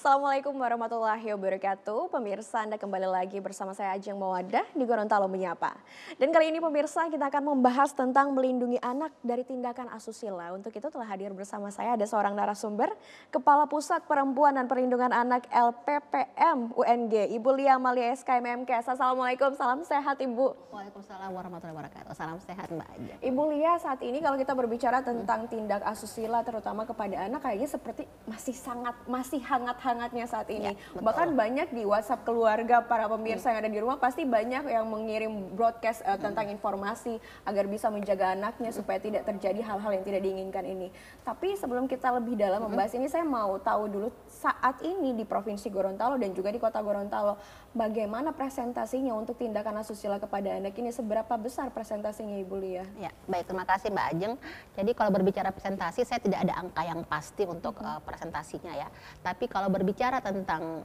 Assalamualaikum warahmatullahi wabarakatuh. Pemirsa, Anda kembali lagi bersama saya Ajeng Mawadah di Gorontalo Menyapa. Dan kali ini pemirsa kita akan membahas tentang melindungi anak dari tindakan asusila. Untuk itu telah hadir bersama saya ada seorang narasumber, Kepala Pusat Perempuan dan Perlindungan Anak LPPM UNG, Ibu Lia Amalia SKMMK. Assalamualaikum, salam sehat Ibu. Waalaikumsalam warahmatullahi wabarakatuh. Salam sehat Mbak Ajeng. Ibu Lia, saat ini kalau kita berbicara tentang tindak asusila terutama kepada anak kayaknya seperti masih hangat-hangatnya saat ini. Ya, Bahkan banyak di WhatsApp keluarga para pemirsa yang ada di rumah pasti banyak yang mengirim broadcast tentang informasi agar bisa menjaga anaknya supaya tidak terjadi hal-hal yang tidak diinginkan ini. Tapi sebelum kita lebih dalam membahas ini, saya mau tahu dulu saat ini di Provinsi Gorontalo dan juga di Kota Gorontalo, bagaimana presentasinya untuk tindakan asusila kepada anak ini, seberapa besar presentasinya Ibu Lia? Ya, baik, terima kasih Mbak Ajeng. Jadi kalau berbicara presentasi, saya tidak ada angka yang pasti untuk presentasinya ya. Tapi kalau berbicara tentang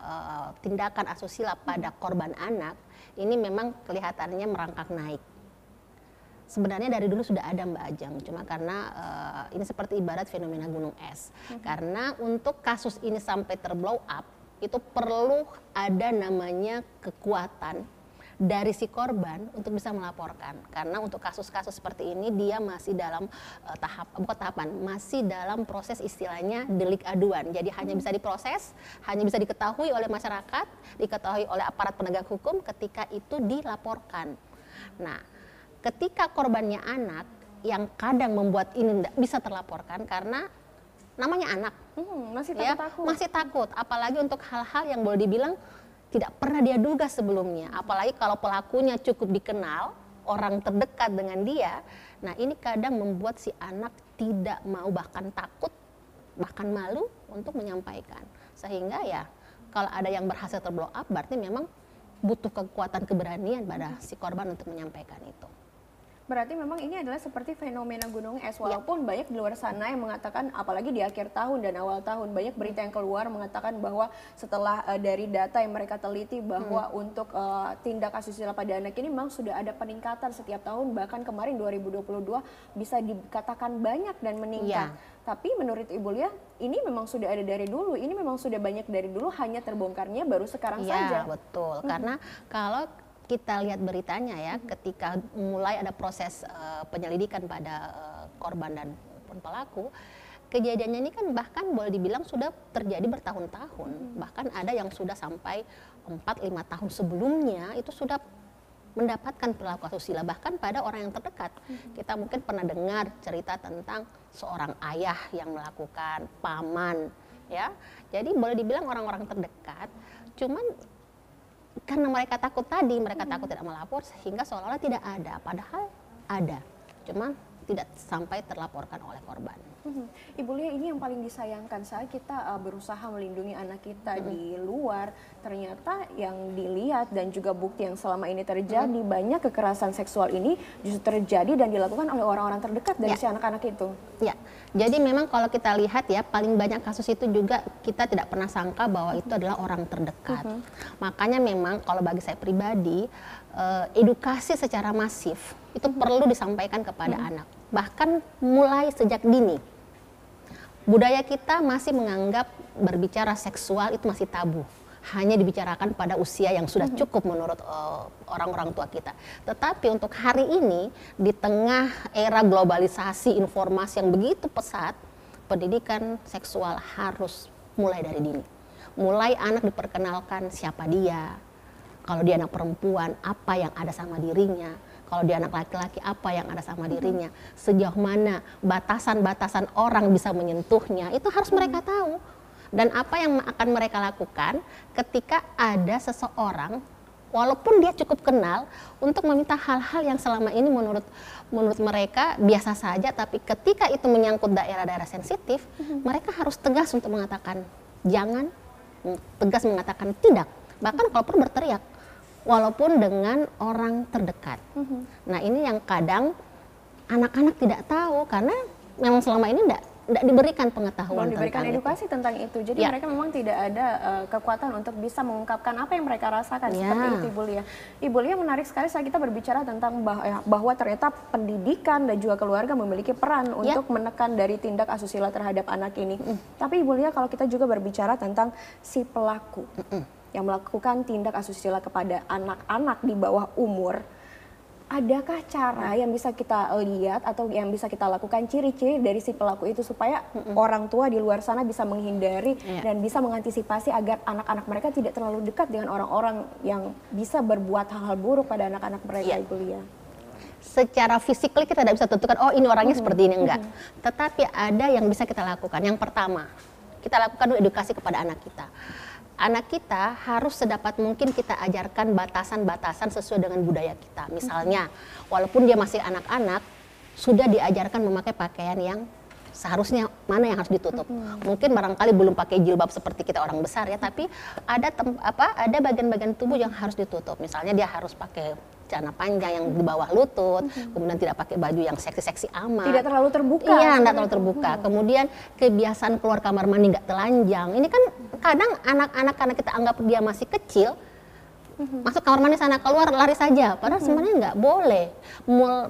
tindakan asusila pada korban anak, ini memang kelihatannya merangkak naik. Sebenarnya dari dulu sudah ada Mbak Ajeng, cuma karena ini seperti ibarat fenomena gunung es. Karena untuk kasus ini sampai terblow up, itu perlu ada namanya kekuatan dari si korban untuk bisa melaporkan. Karena untuk kasus-kasus seperti ini dia masih dalam masih dalam proses istilahnya delik aduan. Jadi hanya bisa diproses, hanya bisa diketahui oleh masyarakat, diketahui oleh aparat penegak hukum ketika itu dilaporkan. Nah, ketika korbannya anak yang kadang membuat ini tidak bisa terlaporkan karena namanya anak, masih takut, apalagi untuk hal-hal yang boleh dibilang tidak pernah dia duga sebelumnya, apalagi kalau pelakunya cukup dikenal, orang terdekat dengan dia. Nah, ini kadang membuat si anak tidak mau, bahkan takut, bahkan malu untuk menyampaikan. Sehingga ya kalau ada yang berhasil terblow up, berarti memang butuh kekuatan keberanian pada si korban untuk menyampaikan itu. Berarti memang ini adalah seperti fenomena gunung es, walaupun banyak di luar sana yang mengatakan, apalagi di akhir tahun dan awal tahun, banyak berita yang keluar mengatakan bahwa setelah dari data yang mereka teliti bahwa untuk tindak asusila pada anak ini memang sudah ada peningkatan setiap tahun, bahkan kemarin 2022 bisa dikatakan banyak dan meningkat. Tapi menurut Ibu Lia, ini memang sudah ada dari dulu, ini memang sudah banyak dari dulu, hanya terbongkarnya baru sekarang saja. Iya, betul. Karena kalau kita lihat beritanya ya, ketika mulai ada proses penyelidikan pada korban dan pelaku, kejadiannya ini kan bahkan boleh dibilang sudah terjadi bertahun-tahun. Bahkan ada yang sudah sampai 4-5 tahun sebelumnya itu sudah mendapatkan perilaku asusila, bahkan pada orang yang terdekat. Kita mungkin pernah dengar cerita tentang seorang ayah yang melakukan, paman ya. Jadi boleh dibilang orang-orang terdekat, cuman karena mereka takut tadi, mereka takut tidak melapor sehingga seolah-olah tidak ada, padahal ada, cuma tidak sampai terlaporkan oleh korban. Ibu Lia, ini yang paling disayangkan saat kita berusaha melindungi anak kita di luar, ternyata yang dilihat dan juga bukti yang selama ini terjadi, banyak kekerasan seksual ini justru terjadi dan dilakukan oleh orang-orang terdekat dari si anak-anak itu. Ya, jadi memang kalau kita lihat ya, paling banyak kasus itu juga kita tidak pernah sangka bahwa itu adalah orang terdekat. Makanya memang kalau bagi saya pribadi, edukasi secara masif itu perlu disampaikan kepada anak, bahkan mulai sejak dini. Budaya kita masih menganggap berbicara seksual itu masih tabu, hanya dibicarakan pada usia yang sudah cukup menurut orang-orang tua kita. Tetapi untuk hari ini, di tengah era globalisasi informasi yang begitu pesat, pendidikan seksual harus mulai dari dini. Mulai anak diperkenalkan siapa dia, kalau dia anak perempuan apa yang ada sama dirinya, kalau dia anak laki-laki apa yang ada sama dirinya, sejauh mana batasan-batasan orang bisa menyentuhnya, itu harus mereka tahu. Dan apa yang akan mereka lakukan ketika ada seseorang, walaupun dia cukup kenal, untuk meminta hal-hal yang selama ini menurut mereka biasa saja, tapi ketika itu menyangkut daerah-daerah sensitif, mereka harus tegas untuk mengatakan jangan, tegas mengatakan tidak, bahkan kalau perlu berteriak, walaupun dengan orang terdekat. Nah, ini yang kadang anak-anak tidak tahu karena memang selama ini tidak diberikan pengetahuan belum diberikan tentang edukasi tentang itu. Jadi Ya. mereka memang tidak ada kekuatan untuk bisa mengungkapkan apa yang mereka rasakan. Ya. Seperti itu Ibu Lia. Ibu Lia, menarik sekali saat kita berbicara tentang bahwa ternyata pendidikan dan juga keluarga memiliki peran untuk menekan dari tindak asusila terhadap anak ini. Tapi Ibu Lia, kalau kita juga berbicara tentang si pelaku yang melakukan tindak asusila kepada anak-anak di bawah umur, adakah cara yang bisa kita lihat atau yang bisa kita lakukan, ciri-ciri dari si pelaku itu supaya orang tua di luar sana bisa menghindari dan bisa mengantisipasi agar anak-anak mereka tidak terlalu dekat dengan orang-orang yang bisa berbuat hal-hal buruk pada anak-anak mereka, Ibu Lia? Secara fisik kita tidak bisa tentukan, oh ini orangnya seperti ini, enggak. Tetapi ada yang bisa kita lakukan. Yang pertama, kita lakukan dulu edukasi kepada anak kita. Anak kita harus sedapat mungkin kita ajarkan batasan-batasan sesuai dengan budaya kita. Misalnya, walaupun dia masih anak-anak, sudah diajarkan memakai pakaian yang seharusnya mana yang harus ditutup. Mungkin barangkali belum pakai jilbab seperti kita orang besar ya, tapi ada bagian-bagian tubuh yang harus ditutup. Misalnya dia harus pakai celana panjang yang di bawah lutut, kemudian tidak pakai baju yang seksi-seksi amat. Tidak terlalu terbuka. Iya, tidak terlalu terbuka. Kemudian kebiasaan keluar kamar mandi nggak telanjang. Ini kan kadang anak-anak karena kita anggap dia masih kecil, masuk kamar mandi sana keluar lari saja. Padahal sebenarnya nggak boleh.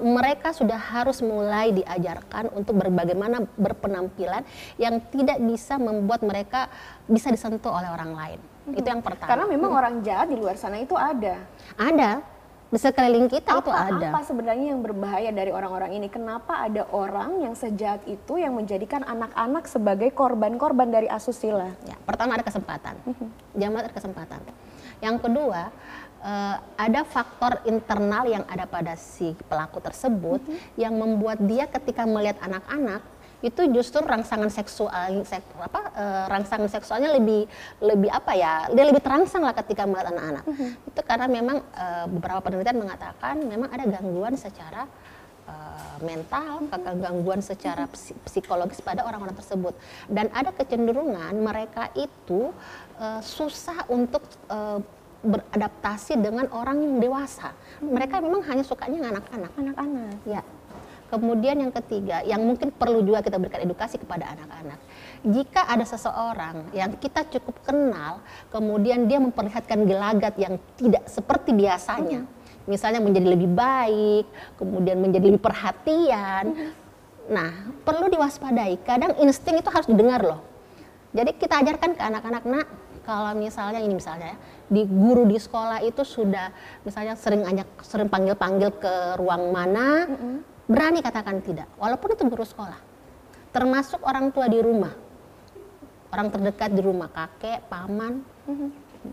Mereka sudah harus mulai diajarkan untuk bagaimana berpenampilan yang tidak bisa membuat mereka bisa disentuh oleh orang lain. Itu yang pertama. Karena memang orang jahat di luar sana itu ada. Ada. Di sekeliling kita itu ada. Apa sebenarnya yang berbahaya dari orang-orang ini? Kenapa ada orang yang sejahat itu yang menjadikan anak-anak sebagai korban-korban dari asusila? Ya, pertama ada kesempatan. Jangan ada kesempatan. Yang kedua, ada faktor internal yang ada pada si pelaku tersebut yang membuat dia ketika melihat anak-anak itu justru rangsangan seksualnya lebih apa ya, dia lebih terangsang lah ketika melihat anak-anak. Itu karena memang beberapa penelitian mengatakan memang ada gangguan secara mental, gangguan secara psikologis pada orang-orang tersebut, dan ada kecenderungan mereka itu susah untuk beradaptasi dengan orang yang dewasa. Mereka memang hanya sukanya anak-anak. Ya. Kemudian yang ketiga, yang mungkin perlu juga kita berikan edukasi kepada anak-anak. Jika ada seseorang yang kita cukup kenal, kemudian dia memperlihatkan gelagat yang tidak seperti biasanya, misalnya menjadi lebih baik, kemudian menjadi lebih perhatian, nah perlu diwaspadai. Kadang insting itu harus didengar loh. Jadi kita ajarkan ke anak-anak, nak, kalau misalnya ini misalnya ya, di guru di sekolah itu sudah misalnya sering panggil-panggil ke ruang mana, berani katakan tidak, walaupun itu guru sekolah, termasuk orang tua di rumah, orang terdekat di rumah, kakek, paman,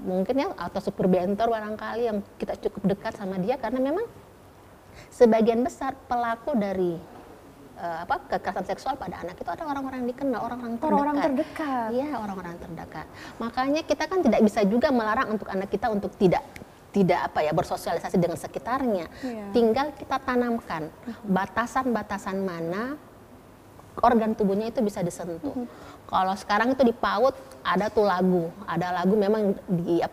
mungkin ya, atau supir bentor barangkali yang kita cukup dekat sama dia, karena memang sebagian besar pelaku dari kekerasan seksual pada anak itu ada orang-orang yang dikenal, orang-orang terdekat. Iya, orang-orang terdekat. Makanya kita kan tidak bisa juga melarang untuk anak kita untuk tidak bersosialisasi dengan sekitarnya. Tinggal kita tanamkan batasan-batasan mana organ tubuhnya itu bisa disentuh. Kalau sekarang itu di PAUD ada lagu memang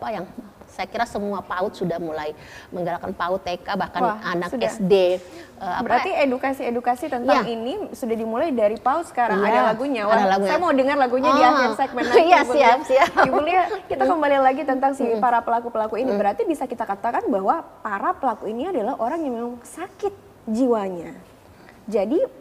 yang saya kira semua PAUD sudah mulai menggalakkan PAUD TK, bahkan anak sudah. SD. Berarti edukasi tentang ini sudah dimulai dari PAUD sekarang, ada lagunya. Saya mau dengar lagunya di akhir segmen nanti. Iya, siap. Ibu Lia, kita kembali lagi tentang si para pelaku-pelaku ini. Berarti bisa kita katakan bahwa para pelaku ini adalah orang yang memang sakit jiwanya. Jadi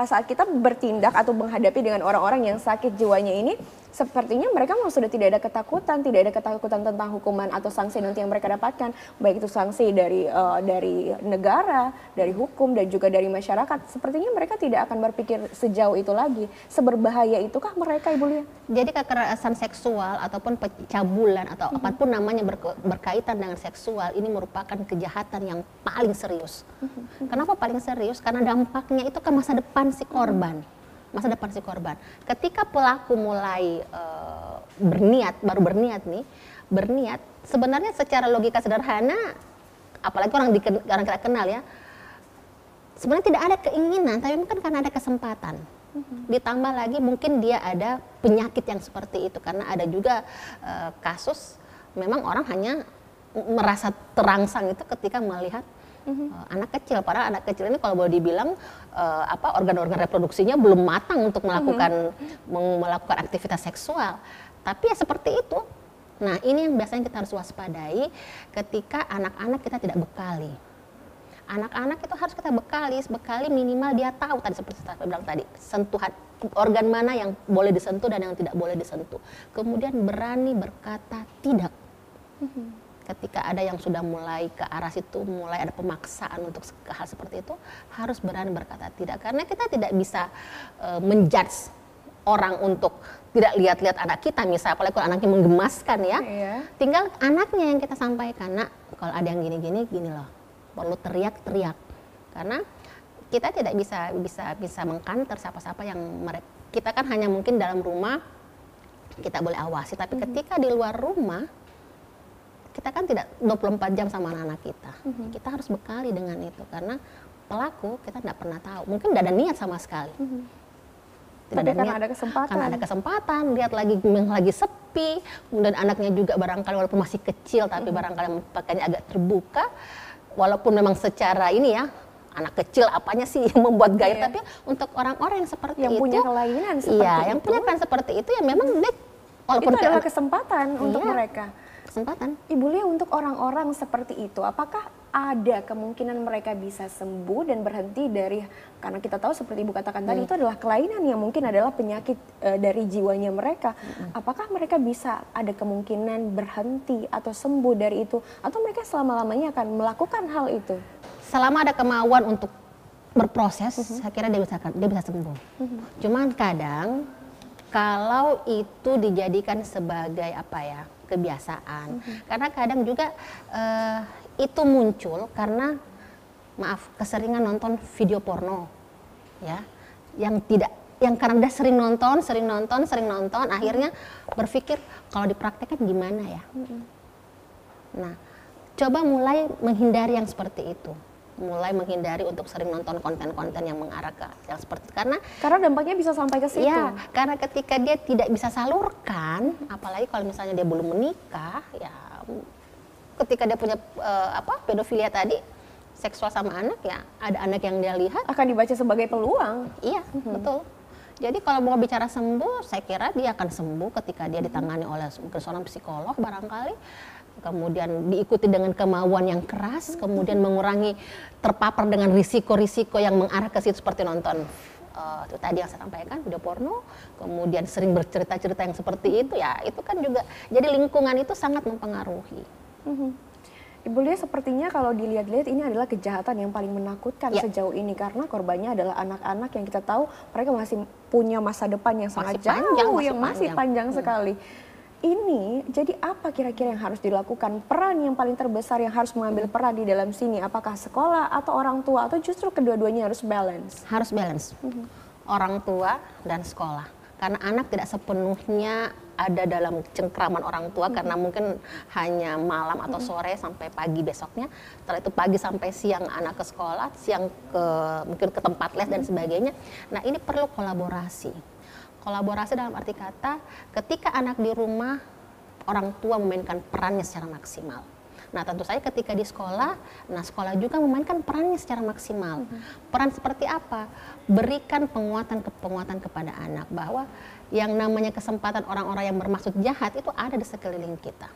saat kita bertindak atau menghadapi dengan orang-orang yang sakit jiwanya ini, sepertinya mereka memang sudah tidak ada ketakutan tentang hukuman atau sanksi nanti yang mereka dapatkan, baik itu sanksi dari negara, dari hukum, dan juga dari masyarakat. Sepertinya mereka tidak akan berpikir sejauh itu lagi. Seberbahaya itukah mereka, Ibu Lia? Jadi kekerasan seksual ataupun pencabulan atau apapun namanya berkaitan dengan seksual ini merupakan kejahatan yang paling serius. Kenapa paling serius? Karena dampaknya itu ke masa depan si korban. Ketika pelaku mulai berniat, sebenarnya secara logika sederhana, apalagi orang kita kenal ya, sebenarnya tidak ada keinginan, tapi mungkin karena ada kesempatan. Ditambah lagi mungkin dia ada penyakit yang seperti itu, karena ada juga kasus memang orang hanya merasa terangsang itu ketika melihat Anak kecil, padahal anak kecil ini kalau boleh dibilang organ-organ reproduksinya belum matang untuk melakukan aktivitas seksual. Tapi ya seperti itu. Nah, ini yang biasanya kita harus waspadai ketika anak-anak kita tidak bekali. Anak-anak itu harus kita bekali minimal dia tahu tadi seperti saya bilang tadi, sentuhan organ mana yang boleh disentuh dan yang tidak boleh disentuh. Kemudian berani berkata tidak. Ketika ada yang sudah mulai ke arah situ, mulai ada pemaksaan untuk hal seperti itu, harus berani berkata tidak. Karena kita tidak bisa menjudge orang untuk tidak lihat-lihat anak kita, misalnya apalagi kalau anaknya menggemaskan ya. Tinggal anaknya yang kita sampaikan, nak kalau ada yang gini loh, perlu teriak-teriak. Karena kita tidak bisa mengkanter siapa-siapa yang kita kan hanya mungkin dalam rumah kita boleh awasi, tapi ketika di luar rumah kita kan tidak 24 jam sama anak-anak kita. Kita harus bekali dengan itu karena pelaku kita tidak pernah tahu, mungkin tidak ada niat sama sekali. Tapi karena ada kesempatan. Karena ada kesempatan, lihat lagi sepi, kemudian anaknya juga barangkali walaupun masih kecil tapi barangkali pakainya agak terbuka, walaupun memang secara ini ya, anak kecil apanya sih yang membuat gaya, tapi untuk orang-orang yang seperti yang itu, punya kelainan seperti itu, yang punya kelainan seperti itu ya memang walaupun itu adalah kesempatan untuk mereka. Kesempatan. Ibu Lia, untuk orang-orang seperti itu, apakah ada kemungkinan mereka bisa sembuh dan berhenti dari, karena kita tahu seperti Ibu katakan tadi, itu adalah kelainan yang mungkin adalah penyakit dari jiwanya mereka. Apakah mereka bisa ada kemungkinan berhenti atau sembuh dari itu? Atau mereka selama-lamanya akan melakukan hal itu? Selama ada kemauan untuk berproses, saya kira dia bisa sembuh. Cuman kadang, kalau itu dijadikan sebagai kebiasaan. Karena kadang juga itu muncul karena keseringan nonton video porno, ya, yang karena dia sering nonton, akhirnya berpikir kalau dipraktekkan gimana ya. Nah, coba mulai menghindari yang seperti itu. Mulai menghindari untuk sering nonton konten-konten yang mengarah ke yang seperti itu. Karena dampaknya bisa sampai ke situ. Ya, karena ketika dia tidak bisa salurkan, apalagi kalau misalnya dia belum menikah, ya ketika dia punya pedofilia tadi, seksual sama anak, ya ada anak yang dia lihat akan dibaca sebagai peluang. Iya, betul. Jadi kalau mau bicara sembuh, saya kira dia akan sembuh ketika dia ditangani oleh seorang psikolog barangkali. Kemudian diikuti dengan kemauan yang keras, kemudian mengurangi terpapar dengan risiko-risiko yang mengarah ke situ seperti nonton itu tadi yang saya sampaikan, video porno, kemudian sering bercerita-cerita yang seperti itu, ya itu kan juga jadi lingkungan itu sangat mempengaruhi. Ibu Lia, sepertinya kalau dilihat-lihat ini adalah kejahatan yang paling menakutkan sejauh ini, karena korbannya adalah anak-anak yang kita tahu mereka masih punya masa depan yang sangat jauh, yang masih panjang sekali. Ini jadi apa kira-kira yang harus dilakukan? Peran yang paling terbesar yang harus mengambil peran di dalam sini, apakah sekolah atau orang tua, atau justru kedua-duanya harus balance? Harus balance, orang tua dan sekolah. Karena anak tidak sepenuhnya ada dalam cengkraman orang tua, karena mungkin hanya malam atau sore sampai pagi besoknya. Setelah itu pagi sampai siang anak ke sekolah, siang mungkin ke tempat les dan sebagainya. Nah, ini perlu kolaborasi. Kolaborasi dalam arti kata, ketika anak di rumah, orang tua memainkan perannya secara maksimal. Nah, tentu saja ketika di sekolah, sekolah juga memainkan perannya secara maksimal. Peran seperti apa? Berikan penguatan kepada anak, bahwa yang namanya kesempatan orang-orang yang bermaksud jahat itu ada di sekeliling kita.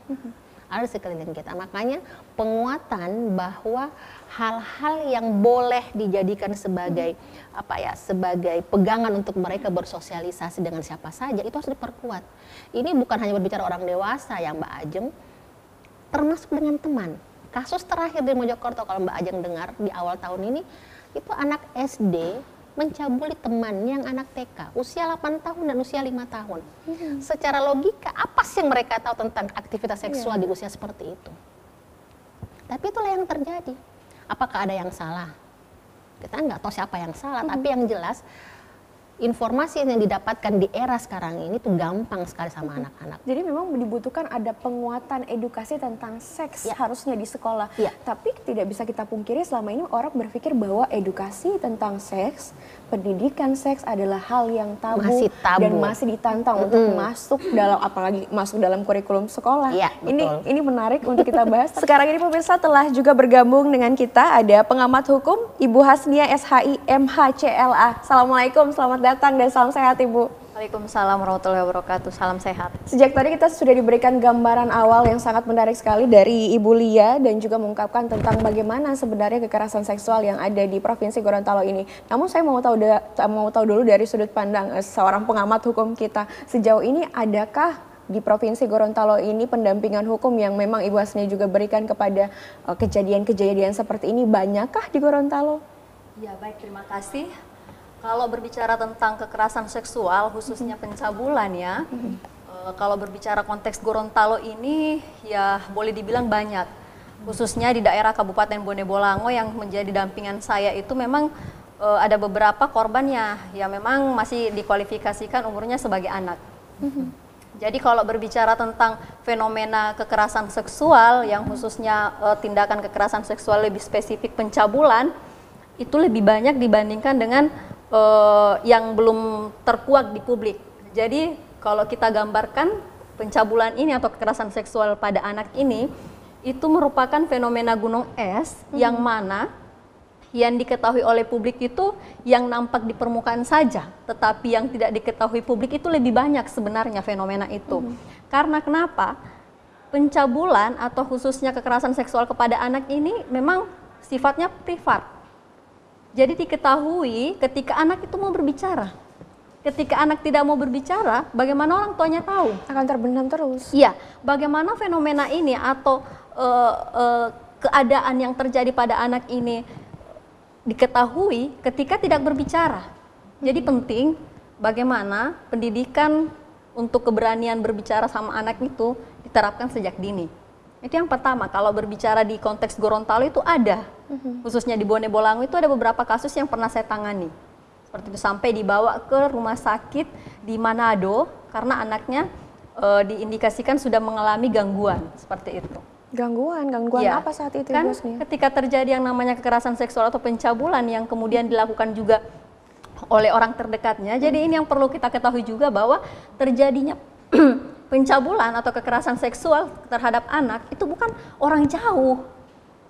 Ada di sekeliling kita. Makanya penguatan bahwa hal-hal yang boleh dijadikan sebagai sebagai pegangan untuk mereka bersosialisasi dengan siapa saja itu harus diperkuat. Ini bukan hanya berbicara orang dewasa ya Mbak Ajeng, termasuk dengan teman. Kasus terakhir di Mojokerto kalau Mbak Ajeng dengar di awal tahun ini, itu anak SD mencabuli teman yang anak TK, usia 8 tahun dan usia 5 tahun. Secara logika, apa sih yang mereka tahu tentang aktivitas seksual di usia seperti itu? Tapi itulah yang terjadi. Apakah ada yang salah? Kita nggak tahu siapa yang salah, tapi yang jelas informasi yang didapatkan di era sekarang ini tuh gampang sekali sama anak-anak. Jadi memang dibutuhkan ada penguatan edukasi tentang seks harusnya di sekolah. Tapi tidak bisa kita pungkiri selama ini orang berpikir bahwa edukasi tentang seks, pendidikan seks adalah hal yang tabu, Masih tabu. dan masih ditantang untuk masuk dalam, apalagi masuk dalam kurikulum sekolah. Ini menarik untuk kita bahas. Sekarang ini pemirsa telah juga bergabung dengan kita ada pengamat hukum Ibu Hasnia SHI MHCLA. Assalamualaikum, selamat datang dan salam sehat Ibu. Waalaikumsalam warahmatullahi wabarakatuh, salam sehat. Sejak tadi kita sudah diberikan gambaran awal yang sangat menarik sekali dari Ibu Lia dan juga mengungkapkan tentang bagaimana sebenarnya kekerasan seksual yang ada di Provinsi Gorontalo ini. Namun saya mau tahu dulu dari sudut pandang seorang pengamat hukum kita, sejauh ini adakah di Provinsi Gorontalo ini pendampingan hukum yang memang Ibu Hasnia juga berikan kepada kejadian-kejadian seperti ini, banyakkah di Gorontalo? Ya baik, terima kasih. Kalau berbicara tentang kekerasan seksual, khususnya pencabulan ya, kalau berbicara konteks Gorontalo ini ya boleh dibilang banyak. Khususnya di daerah Kabupaten Bone Bolango yang menjadi dampingan saya itu memang ada beberapa korbannya yang memang masih dikualifikasikan umurnya sebagai anak. Jadi kalau berbicara tentang fenomena kekerasan seksual yang khususnya tindakan kekerasan seksual lebih spesifik pencabulan, itu lebih banyak dibandingkan dengan yang belum terkuak di publik. Jadi kalau kita gambarkan pencabulan ini atau kekerasan seksual pada anak ini, itu merupakan fenomena gunung es yang mana yang diketahui oleh publik itu yang nampak di permukaan saja, tetapi yang tidak diketahui publik itu lebih banyak sebenarnya fenomena itu. Karena kenapa? Pencabulan atau khususnya kekerasan seksual kepada anak ini memang sifatnya privat. Jadi diketahui ketika anak itu mau berbicara. Ketika anak tidak mau berbicara, bagaimana orang tuanya tahu? Akan terbenam terus. Iya, bagaimana fenomena ini atau keadaan yang terjadi pada anak ini diketahui ketika tidak berbicara. Jadi penting bagaimana pendidikan untuk keberanian berbicara sama anak itu diterapkan sejak dini. Itu yang pertama, kalau berbicara di konteks Gorontalo itu ada, khususnya di Bone Bolango itu ada beberapa kasus yang pernah saya tangani. Seperti itu sampai dibawa ke rumah sakit di Manado karena anaknya diindikasikan sudah mengalami gangguan, seperti itu. Gangguan Ya, apa saat itu kan Ibu Hasnia? ketika terjadi yang namanya kekerasan seksual atau pencabulan yang kemudian dilakukan juga oleh orang terdekatnya. Jadi ini yang perlu kita ketahui juga bahwa terjadinya pencabulan atau kekerasan seksual terhadap anak itu bukan orang jauh.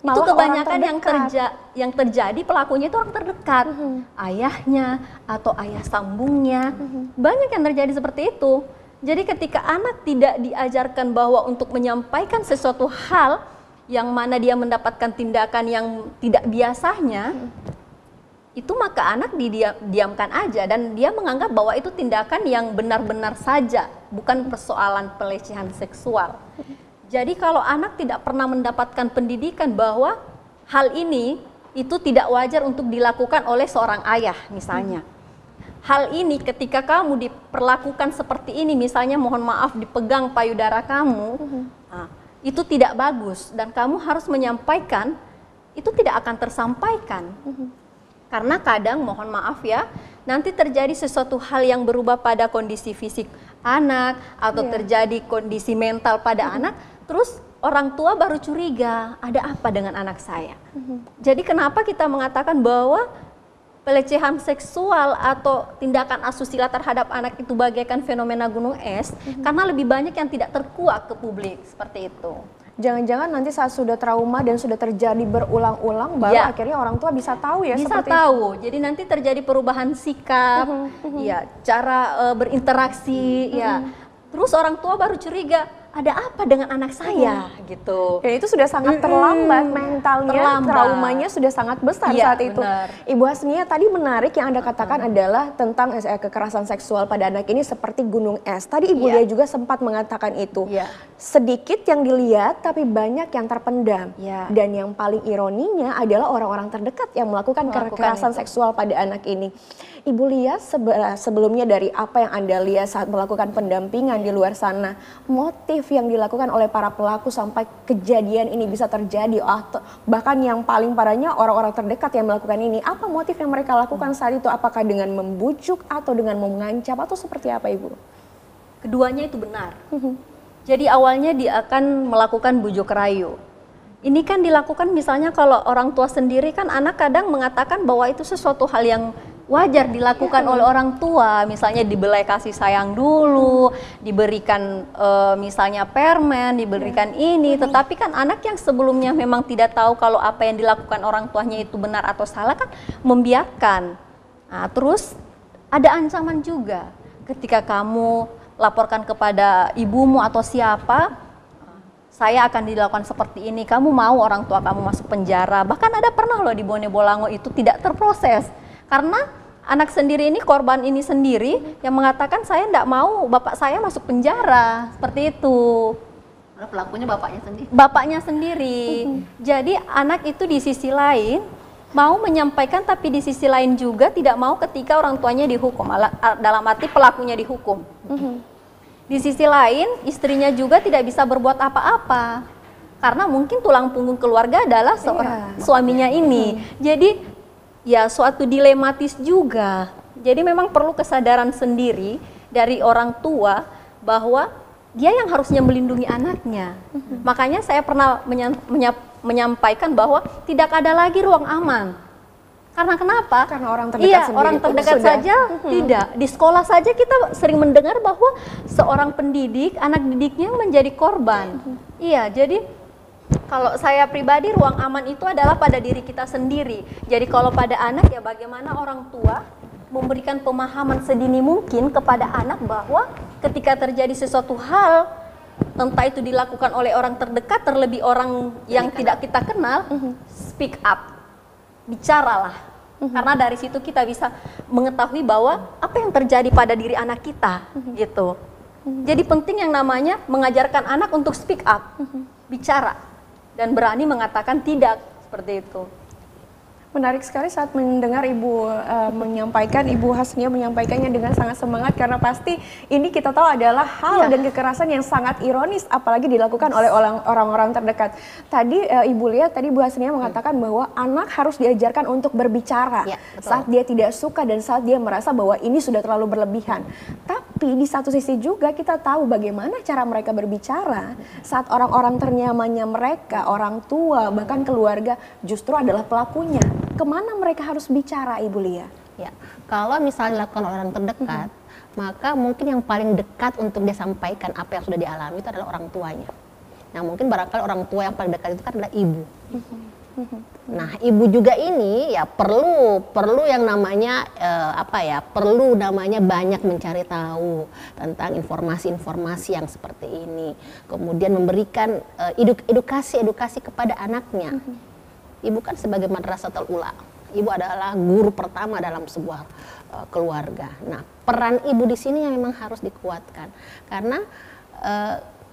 Itu Malah kebanyakan orang yang terjadi pelakunya itu orang terdekat. Ayahnya atau ayah sambungnya. Banyak yang terjadi seperti itu. Jadi ketika anak tidak diajarkan bahwa untuk menyampaikan sesuatu hal yang mana dia mendapatkan tindakan yang tidak biasanya, itu maka anak didiamkan aja dan dia menganggap bahwa itu tindakan yang benar-benar saja, bukan persoalan pelecehan seksual. Jadi kalau anak tidak pernah mendapatkan pendidikan bahwa hal ini itu tidak wajar untuk dilakukan oleh seorang ayah misalnya. Hal ini ketika kamu diperlakukan seperti ini, misalnya mohon maaf dipegang payudara kamu, nah, itu tidak bagus dan kamu harus menyampaikan, itu tidak akan tersampaikan. Karena kadang mohon maaf ya, nanti terjadi sesuatu hal yang berubah pada kondisi fisik anak atau terjadi kondisi mental pada anak, terus orang tua baru curiga, ada apa dengan anak saya? Jadi kenapa kita mengatakan bahwa pelecehan seksual atau tindakan asusila terhadap anak itu bagaikan fenomena gunung es, karena lebih banyak yang tidak terkuak ke publik, seperti itu. Jangan-jangan nanti saat sudah trauma dan sudah terjadi berulang-ulang baru akhirnya orang tua bisa tahu ya bisa seperti tahu. Jadi nanti terjadi perubahan sikap, ya cara berinteraksi, ya. Terus orang tua baru curiga, ada apa dengan anak saya gitu. Dan itu sudah sangat terlambat mentalnya, traumanya sudah sangat besar saat itu. Benar. Ibu Hasnia tadi menarik yang Anda katakan adalah tentang kekerasan seksual pada anak ini seperti gunung es. Tadi Ibu Lia juga sempat mengatakan itu. Sedikit yang dilihat tapi banyak yang terpendam. Dan yang paling ironinya adalah orang-orang terdekat yang melakukan kekerasan seksual pada anak ini. Ibu Lia sebelumnya dari apa yang Anda lihat saat melakukan pendampingan di luar sana, motif motif yang dilakukan oleh para pelaku sampai kejadian ini bisa terjadi? Bahkan yang paling parahnya orang-orang terdekat yang melakukan ini. Apa motif yang mereka lakukan saat itu? Apakah dengan membujuk atau dengan mengancam atau seperti apa, Ibu? Keduanya itu benar. Jadi awalnya dia akan melakukan bujuk rayu. Ini kan dilakukan misalnya kalau orang tua sendiri kan anak kadang mengatakan bahwa itu sesuatu hal yang wajar dilakukan oleh orang tua, misalnya dibelai kasih sayang dulu, diberikan misalnya permen, diberikan ini, tetapi kan anak yang sebelumnya memang tidak tahu kalau apa yang dilakukan orang tuanya itu benar atau salah kan membiarkan. Nah, terus ada ancaman juga ketika kamu laporkan kepada ibumu atau siapa, saya akan dilakukan seperti ini, kamu mau orang tua kamu masuk penjara. Bahkan ada pernah loh di Bone Bolango itu tidak terproses. Karena anak sendiri ini, korban ini sendiri yang mengatakan saya tidak mau bapak saya masuk penjara, seperti itu. Pelakunya bapaknya sendiri. Bapaknya sendiri. Jadi anak itu di sisi lain mau menyampaikan, tapi di sisi lain juga tidak mau ketika orang tuanya dihukum, dalam arti pelakunya dihukum. Di sisi lain istrinya juga tidak bisa berbuat apa-apa karena mungkin tulang punggung keluarga adalah seorang suaminya ini. Jadi ya suatu dilematis juga. Jadi memang perlu kesadaran sendiri dari orang tua bahwa dia yang harusnya melindungi anaknya. Makanya saya pernah menyampaikan bahwa tidak ada lagi ruang aman. Karena kenapa? Karena orang terdekat sendiri. Orang terdekat saja tidak. Di sekolah saja kita sering mendengar bahwa seorang pendidik, anak didiknya menjadi korban. Iya, jadi kalau saya pribadi ruang aman itu adalah pada diri kita sendiri. Jadi kalau pada anak ya bagaimana orang tua memberikan pemahaman sedini mungkin kepada anak bahwa ketika terjadi sesuatu hal, entah itu dilakukan oleh orang terdekat, terlebih orang yang tidak kita kenal, speak up, bicaralah. Karena dari situ kita bisa mengetahui bahwa apa yang terjadi pada diri anak kita, gitu. Jadi penting yang namanya mengajarkan anak untuk speak up, bicara. Dan berani mengatakan tidak, seperti itu. Menarik sekali saat mendengar Ibu menyampaikan, Ibu Hasnia menyampaikannya dengan sangat semangat karena pasti ini kita tahu adalah hal dan kekerasan yang sangat ironis apalagi dilakukan oleh orang-orang terdekat. Tadi Ibu lihat, tadi Bu Hasnia mengatakan bahwa anak harus diajarkan untuk berbicara saat dia tidak suka dan saat dia merasa bahwa ini sudah terlalu berlebihan. Tapi di satu sisi juga kita tahu bagaimana cara mereka berbicara saat orang-orang ternyamannya mereka, orang tua, bahkan keluarga justru adalah pelakunya. Kemana mereka harus bicara, Ibu Lia? Ya, kalau misalnya dilakukan oleh orang terdekat, maka mungkin yang paling dekat untuk dia sampaikan apa yang sudah dialami itu adalah orang tuanya. Nah, mungkin barangkali orang tua yang paling dekat itu kan adalah ibu. Nah, ibu juga ini ya perlu yang namanya perlu namanya banyak mencari tahu tentang informasi-informasi yang seperti ini. Kemudian memberikan edukasi kepada anaknya. Ibu kan sebagai madrasatul ula, ibu adalah guru pertama dalam sebuah keluarga. Nah, peran ibu di sini yang memang harus dikuatkan karena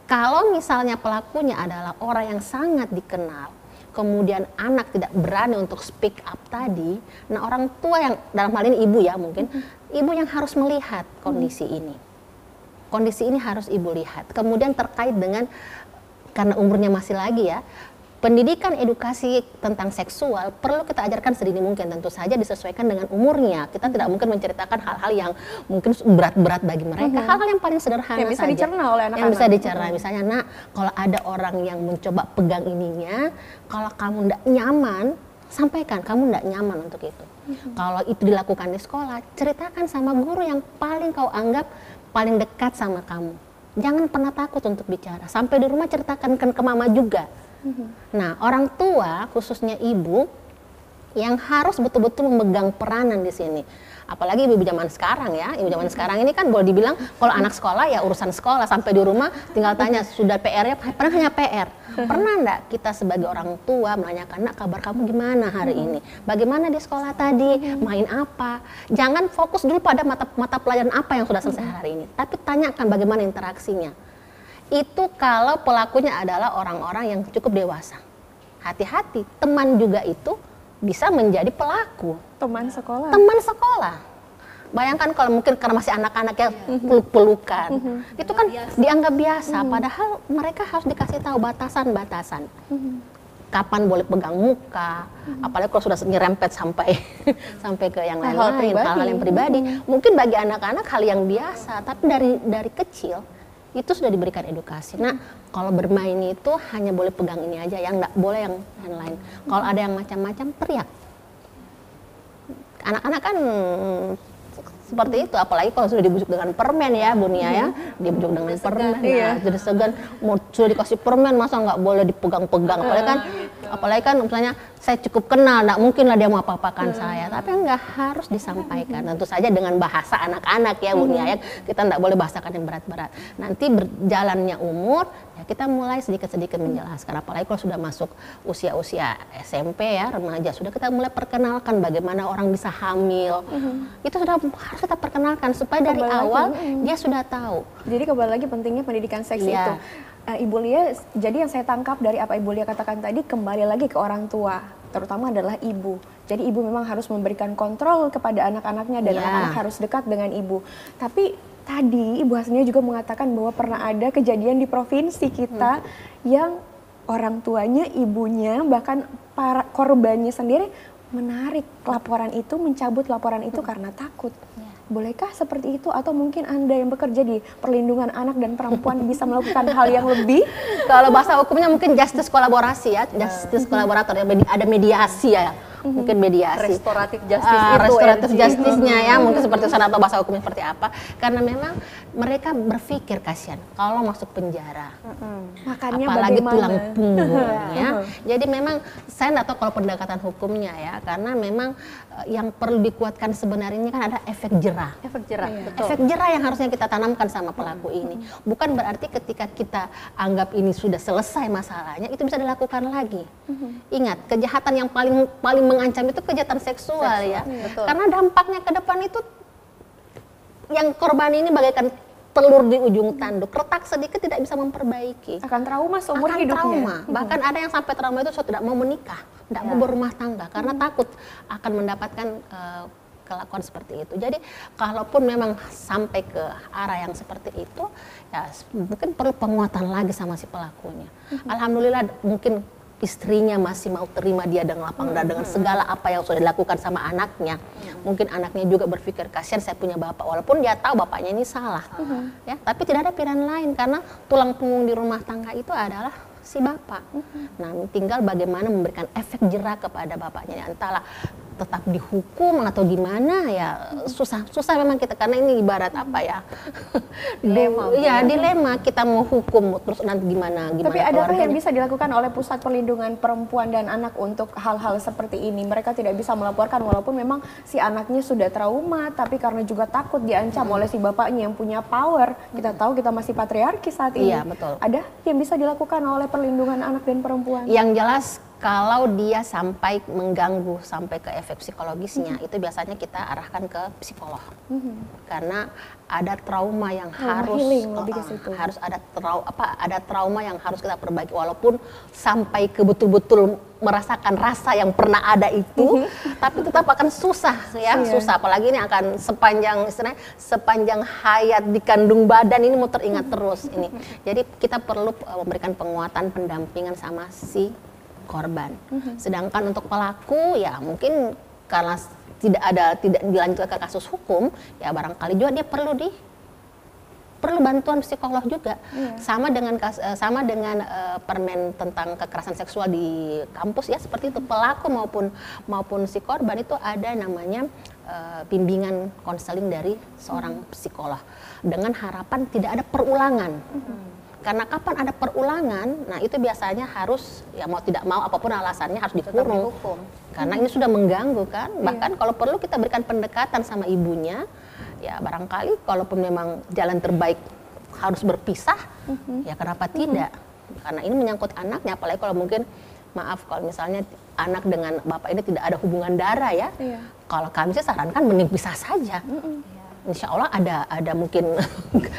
kalau misalnya pelakunya adalah orang yang sangat dikenal, kemudian anak tidak berani untuk speak up tadi, nah orang tua yang dalam hal ini ibu ya mungkin, ibu yang harus melihat kondisi ini. Kondisi ini harus ibu lihat. Kemudian terkait dengan, karena umurnya masih lagi ya, pendidikan edukasi tentang seksual perlu kita ajarkan sedini mungkin, tentu saja disesuaikan dengan umurnya. Kita tidak mungkin menceritakan hal-hal yang mungkin berat-berat bagi mereka, hal-hal yang paling sederhana yang bisa saja. dicerna oleh anak-anak. Yang bisa dicerna, misalnya, nak, kalau ada orang yang mencoba pegang ininya, kalau kamu tidak nyaman, sampaikan kamu tidak nyaman untuk itu. Kalau itu dilakukan di sekolah, ceritakan sama guru yang paling kau anggap paling dekat sama kamu. Jangan pernah takut untuk bicara. Sampai di rumah ceritakan ke mama juga. Nah, orang tua khususnya ibu yang harus betul-betul memegang peranan di sini. Apalagi ibu zaman sekarang ya, ibu zaman sekarang ini kan boleh dibilang kalau anak sekolah ya urusan sekolah, sampai di rumah tinggal tanya sudah PR-nya, pernah hanya PR. Pernah enggak kita sebagai orang tua menanyakan, nak kabar kamu gimana hari ini? Bagaimana di sekolah tadi? Main apa? Jangan fokus dulu pada mata pelajaran apa yang sudah selesai hari ini, tapi tanyakan bagaimana interaksinya. Itu kalau pelakunya adalah orang-orang yang cukup dewasa. Hati-hati, teman juga itu bisa menjadi pelaku. Teman sekolah. Teman sekolah. Bayangkan kalau mungkin karena masih anak-anak ya peluk-pelukan, itu kan dianggap biasa. Padahal mereka harus dikasih tahu batasan-batasan. Kapan boleh pegang muka, apalagi kalau sudah nyerempet sampai sampai ke yang lain-lain, hal-hal yang pribadi. Mungkin bagi anak-anak hal yang biasa, tapi dari kecil itu sudah diberikan edukasi. Nah, kalau bermain itu hanya boleh pegang ini aja, yang nggak boleh yang lain-lain. Kalau ada yang macam-macam, teriak. Anak-anak kan seperti itu, apalagi kalau sudah dibujuk dengan permen ya Bu Nia ya, dibujuk dengan permen, jadi segan, mau sudah dikasih permen masa nggak boleh dipegang-pegang, apalagi kan misalnya saya cukup kenal, nggak mungkin lah dia mau apa-apakan saya, tapi nggak harus disampaikan, tentu saja dengan bahasa anak-anak ya Bu Nia ya, kita nggak boleh bahasakan yang berat-berat. Nanti berjalannya umur, ya kita mulai sedikit-sedikit menjelaskan, apalagi kalau sudah masuk usia-usia SMP ya, remaja, sudah kita mulai perkenalkan bagaimana orang bisa hamil, itu sudah harus kita perkenalkan supaya dari awal dia sudah tahu. Jadi kembali lagi pentingnya pendidikan seks itu. Ibu Lia, jadi yang saya tangkap dari apa Ibu Lia katakan tadi, kembali lagi ke orang tua, terutama adalah ibu. Jadi ibu memang harus memberikan kontrol kepada anak-anaknya dan anak-anak harus dekat dengan ibu. Tapi tadi Ibu Hasnia juga mengatakan bahwa pernah ada kejadian di provinsi kita yang orang tuanya, ibunya, bahkan para korbannya sendiri menarik laporan itu, mencabut laporan itu karena takut. Bolehkah seperti itu, atau mungkin Anda yang bekerja di perlindungan anak dan perempuan bisa melakukan hal yang lebih? Kalau bahasa hukumnya mungkin justice kolaborasi ya, justice kolaborator ya, ada mediasi ya. Mungkin mediasi, restoratif justice itu restoratif justice-nya ya, mungkin seperti sana atau bahasa hukumnya seperti apa, karena memang mereka berpikir kasihan kalau masuk penjara, Makannya apalagi bagaimana? tulang punggung ya. Jadi memang saya nggak tahu kalau pendekatan hukumnya ya, karena memang yang perlu dikuatkan sebenarnya kan ada efek jerah. Efek jerah, betul. Efek jerah yang harusnya kita tanamkan sama pelaku ini. Bukan berarti ketika kita anggap ini sudah selesai masalahnya, itu bisa dilakukan lagi. Ingat, kejahatan yang paling mengancam itu kejahatan seksual ya. Betul. Karena dampaknya ke depan itu yang korban ini bagaikan telur di ujung tanduk, retak sedikit tidak bisa memperbaiki. Akan trauma seumur Akan hidupnya. trauma. Bahkan ada yang sampai trauma itu sudah tidak mau menikah, tidak mau berumah tangga karena takut akan mendapatkan kelakuan seperti itu. Jadi kalaupun memang sampai ke arah yang seperti itu, ya mungkin perlu penguatan lagi sama si pelakunya. Alhamdulillah mungkin istrinya masih mau terima dia dengan lapang dada dengan segala apa yang sudah dilakukan sama anaknya. Mungkin anaknya juga berpikir kasihan saya punya bapak, walaupun dia tahu bapaknya ini salah. Ya, tapi tidak ada pilihan lain karena tulang punggung di rumah tangga itu adalah si bapak. Nah, tinggal bagaimana memberikan efek jerah kepada bapaknya, entahlah tetap dihukum atau gimana ya, susah memang kita, karena ini ibarat apa ya, dilema kita mau hukum terus nanti gimana. Tapi adakah yang bisa dilakukan oleh Pusat Perlindungan Perempuan dan Anak untuk hal-hal seperti ini? Mereka tidak bisa melaporkan walaupun memang si anaknya sudah trauma, tapi karena juga takut diancam oleh si bapaknya yang punya power. Kita tahu kita masih patriarki saat ini. Iya, betul. Ada yang bisa dilakukan oleh Perlindungan Anak dan Perempuan? Yang jelas kalau dia sampai mengganggu sampai ke efek psikologisnya, itu biasanya kita arahkan ke psikolog. Karena ada trauma yang harus ada trauma yang harus kita perbaiki, walaupun sampai ke betul-betul merasakan rasa yang pernah ada itu, tapi tetap akan susah ya, susah. Apalagi ini akan sepanjang hayat dikandung badan ini mau teringat terus ini. Jadi kita perlu memberikan penguatan, pendampingan sama si korban. Sedangkan untuk pelaku ya mungkin karena tidak dilanjutkan ke kasus hukum, ya barangkali juga dia perlu bantuan psikolog juga. Sama dengan permen tentang kekerasan seksual di kampus ya, seperti itu, pelaku maupun si korban itu ada namanya bimbingan konseling dari seorang psikolog dengan harapan tidak ada perulangan. Karena kapan ada perulangan, nah itu biasanya harus, ya mau tidak mau apapun alasannya harus dikurung. Karena ini sudah mengganggu kan. Bahkan kalau perlu kita berikan pendekatan sama ibunya, ya barangkali kalaupun memang jalan terbaik harus berpisah, ya kenapa tidak? Karena ini menyangkut anaknya, apalagi kalau mungkin, maaf kalau misalnya anak dengan bapak ini tidak ada hubungan darah ya. Kalau kami sih sarankan mending pisah saja. Insya Allah ada mungkin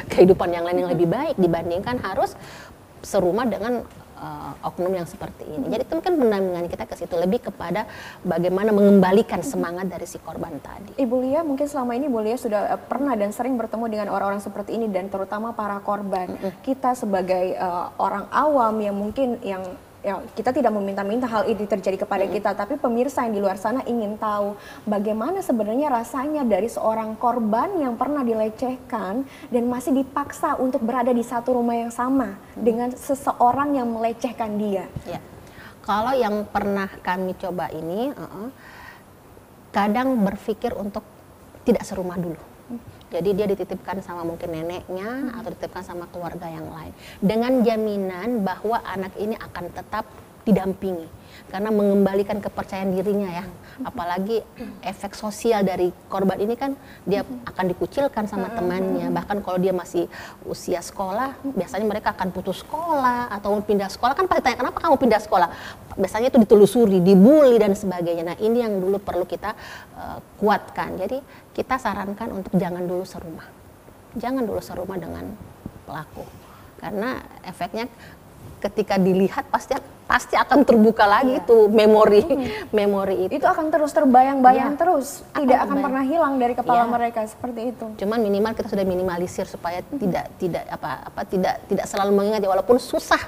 kehidupan yang lain yang lebih baik dibandingkan harus serumah dengan oknum yang seperti ini. Jadi itu mungkin pendampingan kita ke situ lebih kepada bagaimana mengembalikan semangat dari si korban tadi. Ibu Lia, mungkin selama ini Ibu Lia sudah pernah dan sering bertemu dengan orang-orang seperti ini dan terutama para korban. Kita sebagai orang awam yang mungkin ya, kita tidak meminta-minta hal ini terjadi kepada kita, tapi pemirsa yang di luar sana ingin tahu bagaimana sebenarnya rasanya dari seorang korban yang pernah dilecehkan dan masih dipaksa untuk berada di satu rumah yang sama dengan seseorang yang melecehkan dia. Ya. Kalau yang pernah kami coba ini, kadang berpikir untuk tidak serumah dulu. Jadi dia dititipkan sama mungkin neneknya atau dititipkan sama keluarga yang lain. Dengan jaminan bahwa anak ini akan tetap didampingi. Karena mengembalikan kepercayaan dirinya ya. Apalagi efek sosial dari korban ini kan dia akan dikucilkan sama temannya. Bahkan kalau dia masih usia sekolah, biasanya mereka akan putus sekolah atau pindah sekolah. Kan pasti tanya, kenapa kamu pindah sekolah? Biasanya itu ditelusuri, dibully dan sebagainya. Nah ini yang dulu perlu kita kuatkan. Jadi kita sarankan untuk jangan dulu serumah. Jangan dulu serumah dengan pelaku. Karena efeknya ketika dilihat pasti akan terbuka lagi itu memori itu. Itu akan terus terbayang-bayang terus, tidak akan pernah hilang dari kepala mereka seperti itu. Cuman minimal kita sudah minimalisir supaya tidak selalu mengingat ya, walaupun susah.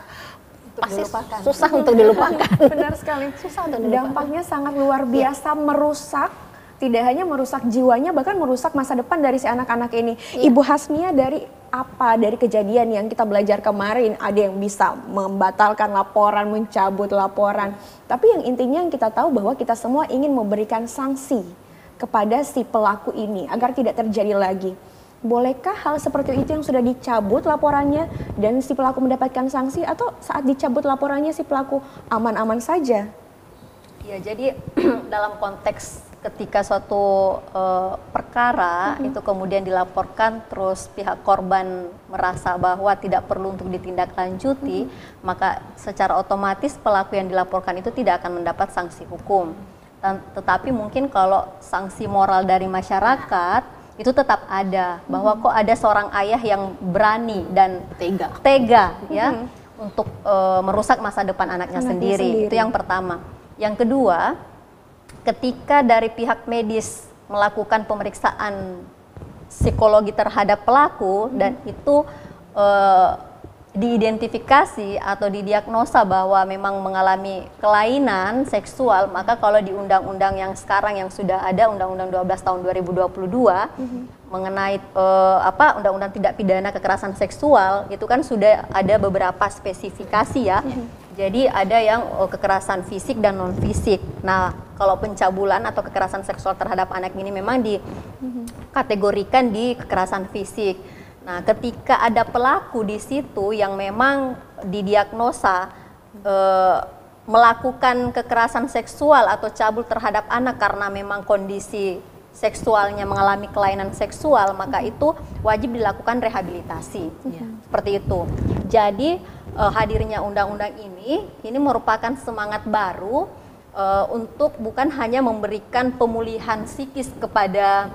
Pasti susah untuk dilupakan. Benar sekali. Susah untuk dilupakan. Dampaknya sangat luar biasa, merusak. Tidak hanya merusak jiwanya, bahkan merusak masa depan dari si anak-anak ini. Ibu Hasmia, dari kejadian yang kita belajar kemarin, ada yang bisa membatalkan laporan, mencabut laporan. Tapi yang intinya yang kita tahu bahwa kita semua ingin memberikan sanksi kepada si pelaku ini agar tidak terjadi lagi. Bolehkah hal seperti itu yang sudah dicabut laporannya dan si pelaku mendapatkan sanksi, atau saat dicabut laporannya si pelaku aman-aman saja? Ya, jadi dalam konteks ketika suatu perkara itu kemudian dilaporkan, terus pihak korban merasa bahwa tidak perlu untuk ditindaklanjuti, maka secara otomatis pelaku yang dilaporkan itu tidak akan mendapat sanksi hukum. Tetapi mungkin kalau sanksi moral dari masyarakat itu tetap ada, bahwa kok ada seorang ayah yang berani dan tega ya untuk merusak masa depan anaknya sendiri. Itu yang pertama. Yang kedua, ketika dari pihak medis melakukan pemeriksaan psikologi terhadap pelaku dan itu diidentifikasi atau didiagnosa bahwa memang mengalami kelainan seksual, maka kalau di undang-undang yang sekarang yang sudah ada, Undang-Undang 12 tahun 2022 mengenai undang-undang tindak pidana kekerasan seksual, itu kan sudah ada beberapa spesifikasi ya. Jadi ada yang kekerasan fisik dan non fisik. Nah, kalau pencabulan atau kekerasan seksual terhadap anak ini memang dikategorikan di kekerasan fisik. Nah, ketika ada pelaku di situ yang memang didiagnosa melakukan kekerasan seksual atau cabul terhadap anak karena memang kondisi seksualnya mengalami kelainan seksual, maka itu wajib dilakukan rehabilitasi. Seperti itu. Jadi hadirnya undang-undang ini merupakan semangat baru untuk bukan hanya memberikan pemulihan psikis kepada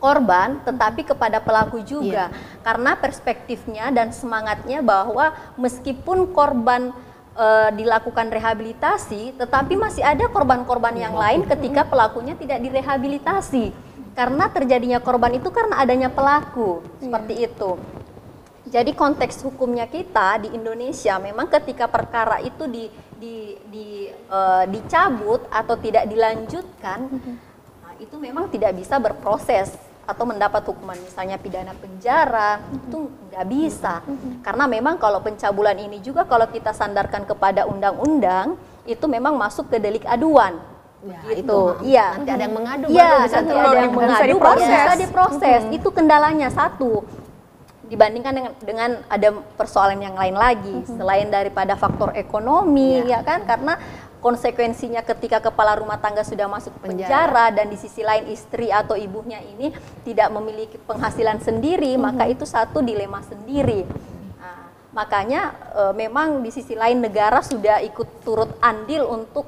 korban, tetapi kepada pelaku juga. Karena perspektifnya dan semangatnya bahwa meskipun korban dilakukan rehabilitasi, tetapi masih ada korban-korban yang lain ketika pelakunya tidak direhabilitasi. Karena terjadinya korban itu karena adanya pelaku, seperti itu. Jadi konteks hukumnya kita di Indonesia memang ketika perkara itu dicabut atau tidak dilanjutkan, nah, itu memang tidak bisa berproses atau mendapat hukuman misalnya pidana penjara, itu nggak bisa. Karena memang kalau pencabulan ini juga kalau kita sandarkan kepada undang-undang, itu memang masuk ke delik aduan. Ya, itu iya. Nanti ada yang mengadu, iya, bisa nanti ada yang mengadu, bisa diproses. Itu kendalanya satu. Dibandingkan dengan ada persoalan yang lain lagi selain daripada faktor ekonomi, ya kan, karena konsekuensinya ketika kepala rumah tangga sudah masuk penjara dan di sisi lain istri atau ibunya ini tidak memiliki penghasilan sendiri, maka itu satu dilema sendiri. Nah, Makanya memang di sisi lain negara sudah ikut turut andil untuk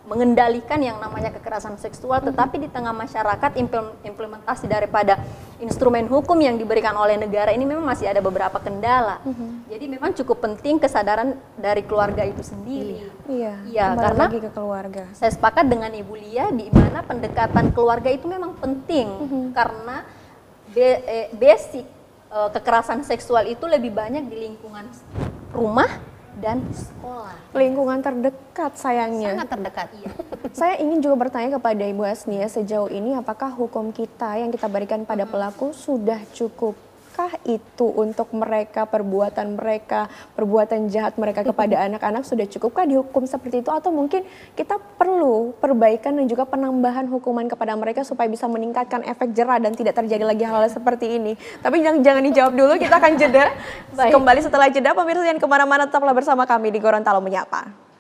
mengendalikan yang namanya kekerasan seksual, tetapi di tengah masyarakat implementasi daripada instrumen hukum yang diberikan oleh negara ini memang masih ada beberapa kendala. Jadi memang cukup penting kesadaran dari keluarga itu sendiri. Iya, karena lagi ke keluarga. Saya sepakat dengan Ibu Lia di mana pendekatan keluarga itu memang penting karena basic kekerasan seksual itu lebih banyak di lingkungan rumah dan sekolah. Lingkungan terdekat sayangnya. Sangat terdekat. Iya. Saya ingin juga bertanya kepada Ibu Hasnia, sejauh ini apakah hukum kita yang kita berikan pada pelaku sudah cukupkah itu untuk mereka, perbuatan jahat mereka kepada anak-anak sudah cukupkah dihukum seperti itu, atau mungkin kita perlu perbaikan dan juga penambahan hukuman kepada mereka supaya bisa meningkatkan efek jera dan tidak terjadi lagi hal-hal seperti ini. Tapi jangan dijawab dulu, kita akan jeda. Kembali setelah jeda, pemirsa yang kemana-mana tetaplah bersama kami di Gorontalo Menyapa.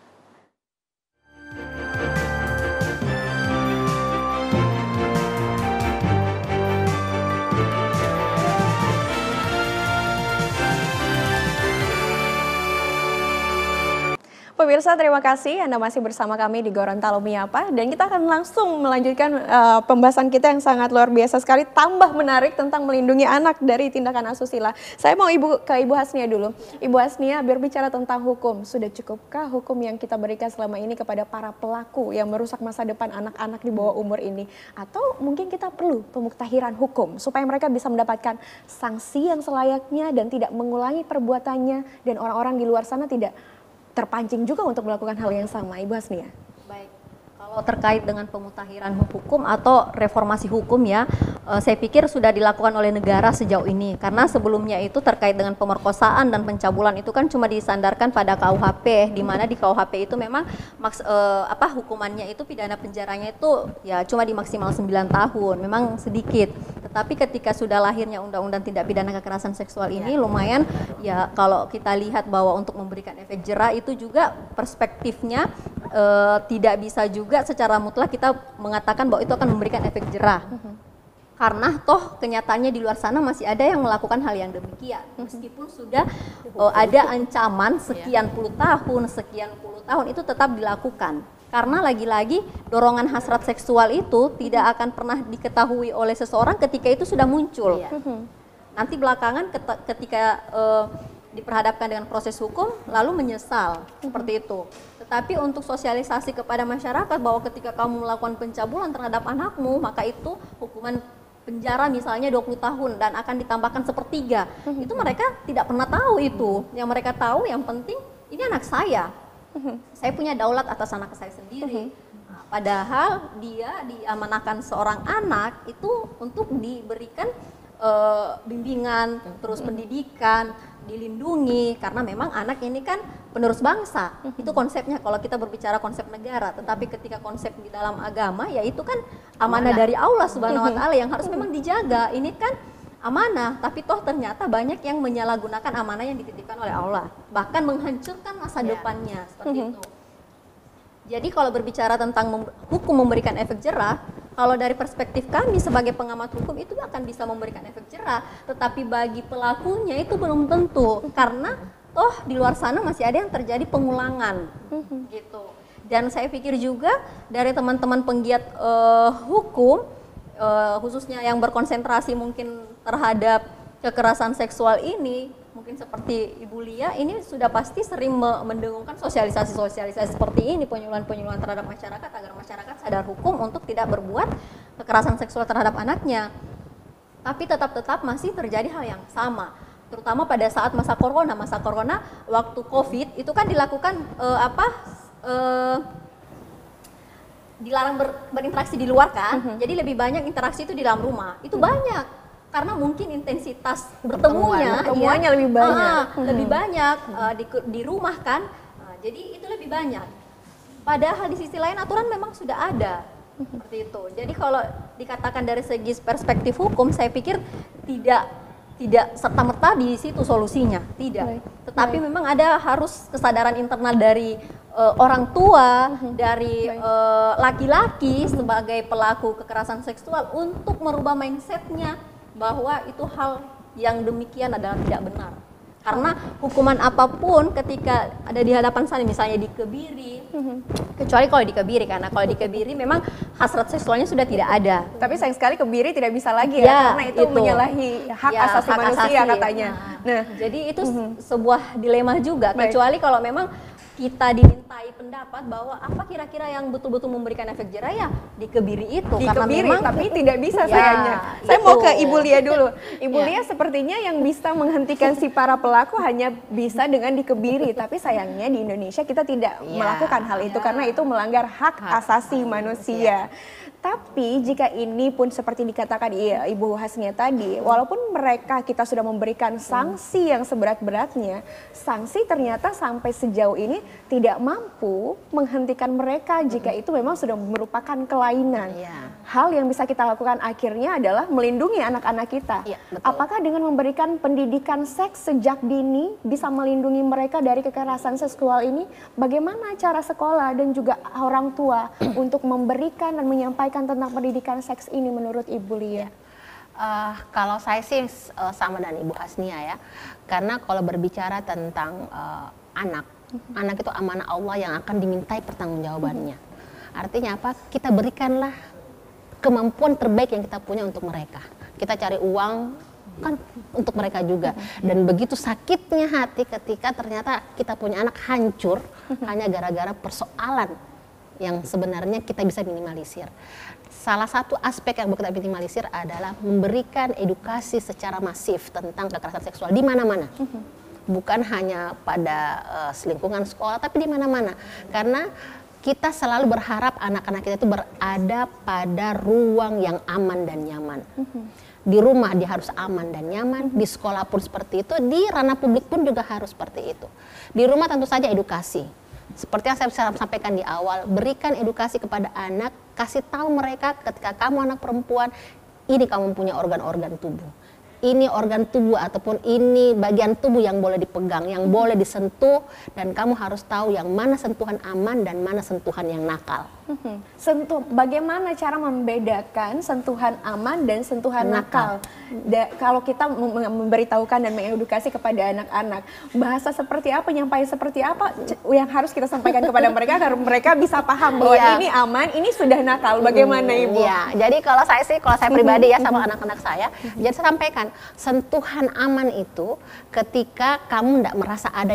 Pemirsa, terima kasih Anda masih bersama kami di Gorontalo Menyapa, dan kita akan langsung melanjutkan pembahasan kita yang sangat luar biasa sekali, tambah menarik tentang melindungi anak dari tindakan asusila. Saya mau ke Ibu Hasnia dulu. Ibu Hasnia, berbicara tentang hukum, sudah cukupkah hukum yang kita berikan selama ini kepada para pelaku yang merusak masa depan anak-anak di bawah umur ini? Atau mungkin kita perlu pemuktahiran hukum supaya mereka bisa mendapatkan sanksi yang selayaknya dan tidak mengulangi perbuatannya, dan orang-orang di luar sana tidak terpancing juga untuk melakukan hal yang sama, Ibu Hasnia? Baik, kalau terkait dengan pemutahiran hukum atau reformasi hukum ya, saya pikir sudah dilakukan oleh negara sejauh ini. Karena sebelumnya itu terkait dengan pemerkosaan dan pencabulan itu kan cuma disandarkan pada KUHP, di mana di KUHP itu memang hukumannya itu pidana penjaranya itu ya cuma di maksimal 9 tahun, memang sedikit. Tetapi ketika sudah lahirnya undang-undang tindak pidana kekerasan seksual ini lumayan ya, kalau kita lihat bahwa untuk memberikan efek jera itu juga perspektifnya tidak bisa juga secara mutlak kita mengatakan bahwa itu akan memberikan efek jera. Karena toh kenyataannya di luar sana masih ada yang melakukan hal yang demikian. Meskipun sudah ada ancaman sekian puluh tahun itu tetap dilakukan. Karena lagi-lagi dorongan hasrat seksual itu tidak akan pernah diketahui oleh seseorang ketika itu sudah muncul. Nanti belakangan ketika diperhadapkan dengan proses hukum lalu menyesal, seperti itu. Tetapi untuk sosialisasi kepada masyarakat bahwa ketika kamu melakukan pencabulan terhadap anakmu, maka itu hukuman penjara misalnya 20 tahun dan akan ditambahkan 1/3. Itu mereka tidak pernah tahu itu. Yang mereka tahu yang penting ini anak saya. Saya punya daulat atas anak saya sendiri. Nah, padahal dia diamanahkan seorang anak itu untuk diberikan bimbingan, terus pendidikan, dilindungi, karena memang anak ini kan penerus bangsa. Itu konsepnya kalau kita berbicara konsep negara. Tetapi ketika konsep di dalam agama, ya itu kan amanah dari Allah Subhanahu wa Ta'ala yang harus memang dijaga. Ini kan amanah, tapi toh ternyata banyak yang menyalahgunakan amanah yang dititipkan oleh Allah, bahkan menghancurkan masa depannya, seperti itu. Jadi kalau berbicara tentang hukum memberikan efek jera, kalau dari perspektif kami sebagai pengamat hukum itu akan bisa memberikan efek jera, tetapi bagi pelakunya itu belum tentu, karena toh di luar sana masih ada yang terjadi pengulangan, gitu. Dan saya pikir juga dari teman-teman penggiat hukum, khususnya yang berkonsentrasi mungkin terhadap kekerasan seksual ini, mungkin seperti Ibu Lia, ini sudah pasti sering mendengungkan sosialisasi seperti ini, penyuluhan-penyuluhan terhadap masyarakat agar masyarakat sadar hukum untuk tidak berbuat kekerasan seksual terhadap anaknya. Tapi tetap masih terjadi hal yang sama, terutama pada saat masa corona waktu COVID itu kan dilakukan dilarang berinteraksi di luar kan, jadi lebih banyak interaksi itu di dalam rumah, itu banyak, karena mungkin intensitas pertemuannya lebih banyak di rumah kan, jadi itu lebih banyak. Padahal di sisi lain aturan memang sudah ada, seperti itu. Jadi kalau dikatakan dari segi perspektif hukum, saya pikir tidak serta-merta di situ solusinya, tidak. Tetapi memang ada harus kesadaran internal dari orang tua, dari laki-laki sebagai pelaku kekerasan seksual untuk merubah mindsetnya bahwa itu hal yang demikian adalah tidak benar. Karena hukuman apapun ketika ada di hadapan saya, misalnya dikebiri, kecuali kalau dikebiri, karena kalau dikebiri memang hasrat seksualnya sudah tidak ada. Tapi sayang sekali kebiri tidak bisa lagi Ya, karena itu itu. menyalahi hak Ya, asasi hak manusia asasi. katanya. Nah, Jadi itu sebuah dilema juga, Baik. kecuali kalau memang kita dimintai pendapat bahwa apa kira-kira yang betul-betul memberikan efek jerah, ya dikebiri itu. Karena dikebiri memang tapi tidak bisa Ya, sayangnya. Saya mau itu. ke Ibu Lia dulu. Ibu Ya. Lia sepertinya yang bisa menghentikan si para pelaku hanya bisa dengan dikebiri, tapi sayangnya di Indonesia kita tidak Ya. melakukan hal itu karena itu melanggar hak asasi manusia. Tapi jika ini pun seperti dikatakan Ibu Hasnia tadi, walaupun mereka kita sudah memberikan sanksi yang seberat-beratnya, sanksi ternyata sampai sejauh ini tidak mampu menghentikan mereka jika itu memang sudah merupakan kelainan. Iya. Hal yang bisa kita lakukan akhirnya adalah melindungi anak-anak kita. Iya, betul. Apakah dengan memberikan pendidikan seks sejak dini bisa melindungi mereka dari kekerasan seksual ini? Bagaimana cara sekolah dan juga orang tua untuk memberikan dan menyampaikan tentang pendidikan seks ini menurut Ibu Lia? Kalau saya sih sama dengan Ibu Hasnia ya, karena kalau berbicara tentang anak itu amanah Allah yang akan dimintai pertanggungjawabannya. Artinya apa? Kita berikanlah kemampuan terbaik yang kita punya untuk mereka. Kita cari uang kan untuk mereka juga. Dan begitu sakitnya hati ketika ternyata kita punya anak hancur hanya gara-gara persoalan yang sebenarnya kita bisa minimalisir. Salah satu aspek yang kita minimalisir adalah memberikan edukasi secara masif tentang kekerasan seksual di mana-mana. Bukan hanya pada lingkungan sekolah, tapi di mana-mana. Karena kita selalu berharap anak-anak kita itu berada pada ruang yang aman dan nyaman. Di rumah dia harus aman dan nyaman, di sekolah pun seperti itu, di ranah publik pun juga harus seperti itu. Di rumah tentu saja edukasi. Seperti yang saya sampaikan di awal, berikan edukasi kepada anak, kasih tahu mereka ketika kamu anak perempuan, ini kamu punya organ-organ tubuh. Ini organ tubuh ataupun ini bagian tubuh yang boleh dipegang, yang boleh disentuh, dan kamu harus tahu yang mana sentuhan aman dan mana sentuhan yang nakal. Bagaimana cara membedakan sentuhan aman dan sentuhan nakal? Kalau kita memberitahukan dan mengedukasi kepada anak-anak, bahasa seperti apa, penyampaian seperti apa yang harus kita sampaikan kepada mereka agar mereka bisa paham bahwa ini aman, ini sudah nakal. Bagaimana Ibu? Iya, jadi kalau saya pribadi ya sama anak-anak saya, jadi saya sampaikan sentuhan aman itu ketika kamu tidak merasa ada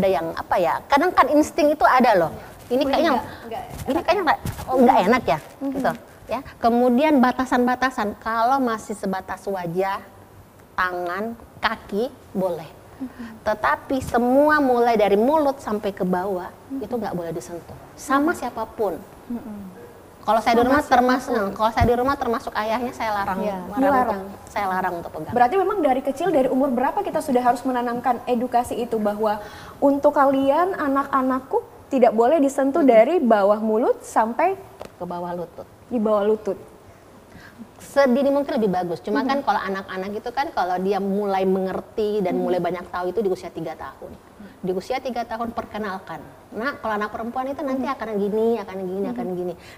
yang apa ya? Kadang kan insting itu ada loh. Ini kayaknya nggak enak ya, gitu ya. Kemudian batasan-batasan, kalau masih sebatas wajah, tangan, kaki boleh. Tetapi semua mulai dari mulut sampai ke bawah itu nggak boleh disentuh, sama siapapun. Kalau saya di rumah termasuk ayahnya saya larang, saya larang untuk pegang. Berarti memang dari kecil, dari umur berapa kita sudah harus menanamkan edukasi itu bahwa untuk kalian anak-anakku tidak boleh disentuh dari bawah mulut sampai ke bawah lutut. Di bawah lutut. Sedini mungkin lebih bagus. Cuma kan kalau anak-anak itu kan kalau dia mulai mengerti dan mulai banyak tahu itu di usia 3 tahun. Di usia 3 tahun perkenalkan. Nah, kalau anak perempuan itu nanti akan gini.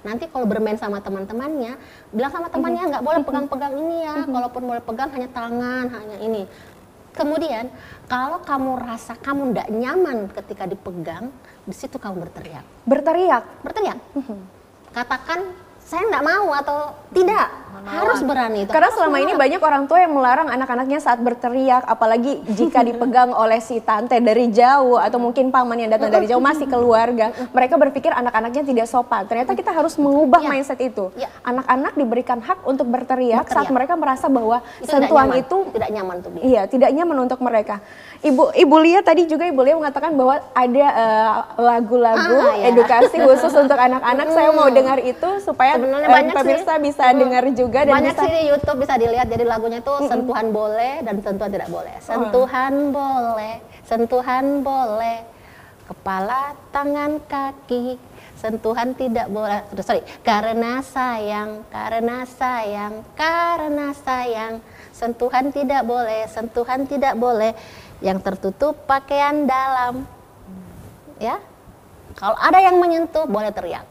Nanti kalau bermain sama teman-temannya, bilang sama temannya nggak boleh pegang-pegang ini ya. Kalaupun boleh pegang hanya tangan, hanya ini. Kemudian kalau kamu rasa kamu tidak nyaman ketika dipegang, di situ kamu berteriak. Berteriak. Katakan saya tidak mau atau tidak, harus berani itu. Karena selama ini banyak orang tua yang melarang anak-anaknya saat berteriak, apalagi jika dipegang oleh si tante dari jauh atau mungkin paman yang datang dari jauh, masih keluarga. Mereka berpikir anak-anaknya tidak sopan. Ternyata kita harus mengubah mindset itu. Anak-anak diberikan hak untuk berteriak saat mereka merasa bahwa sentuhan itu tidak nyaman untuk dia. Iya, tidak nyaman untuk mereka. Ibu Lia tadi juga Ibu Lia mengatakan bahwa ada lagu-lagu edukasi khusus untuk anak-anak. Saya mau dengar itu supaya pemirsa bisa dengar juga dan banyak sih di YouTube bisa dilihat. Jadi lagunya itu sentuhan boleh dan sentuhan tidak boleh. Sentuhan boleh, sentuhan boleh, kepala, tangan, kaki. Sentuhan tidak boleh. Karena sayang, karena sayang, karena sayang. Sentuhan tidak boleh, sentuhan tidak boleh. Yang tertutup pakaian dalam. Ya. Kalau ada yang menyentuh boleh teriak.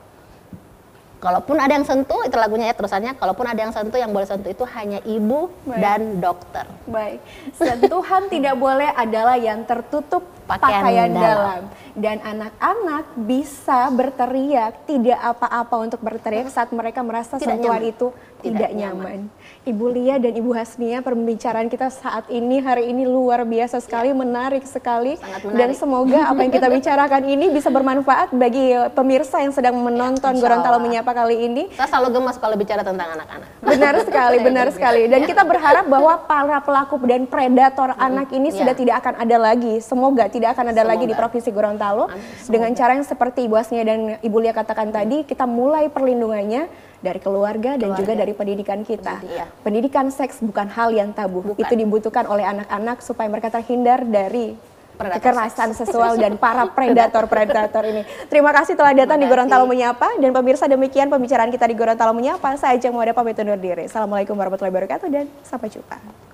Kalaupun ada yang sentuh, itu lagunya ya terusannya, kalaupun ada yang sentuh, yang boleh sentuh itu hanya ibu dan dokter. Baik, sentuhan tidak boleh adalah yang tertutup Pakaian pakaian dalam. dalam. Dan anak-anak bisa berteriak, tidak apa-apa untuk berteriak saat mereka merasa Tidak sentuhan nyaman. itu tidak nyaman. Ibu Lia dan Ibu Hasnia, pembicaraan kita saat ini, hari ini luar biasa sekali, menarik sekali. Sangat Dan menarik. semoga apa yang kita bicarakan ini bisa bermanfaat bagi pemirsa yang sedang menonton Insya Gorontalo Allah. Menyapa kali ini. Saya selalu gemas kalau bicara tentang anak-anak. Benar sekali, benar sekali. Dan kita berharap bahwa para pelaku dan predator anak ini sudah tidak akan ada lagi. Semoga tidak akan ada lagi di Provinsi Gorontalo. Dengan cara yang seperti Ibu Hasnia dan Ibu Lia katakan tadi, kita mulai perlindungannya dari keluarga dan juga dari pendidikan kita. Iya. Pendidikan seks bukan hal yang tabu. Bukan. Itu dibutuhkan oleh anak-anak supaya mereka terhindar dari Predator kekerasan seksual dan para predator-predator ini. Terima kasih telah datang di Gorontalo Menyapa, dan pemirsa, demikian pembicaraan kita di Gorontalo Menyapa. Saya Ajeng Muada pamit undur diri. Assalamualaikum warahmatullahi wabarakatuh dan sampai jumpa.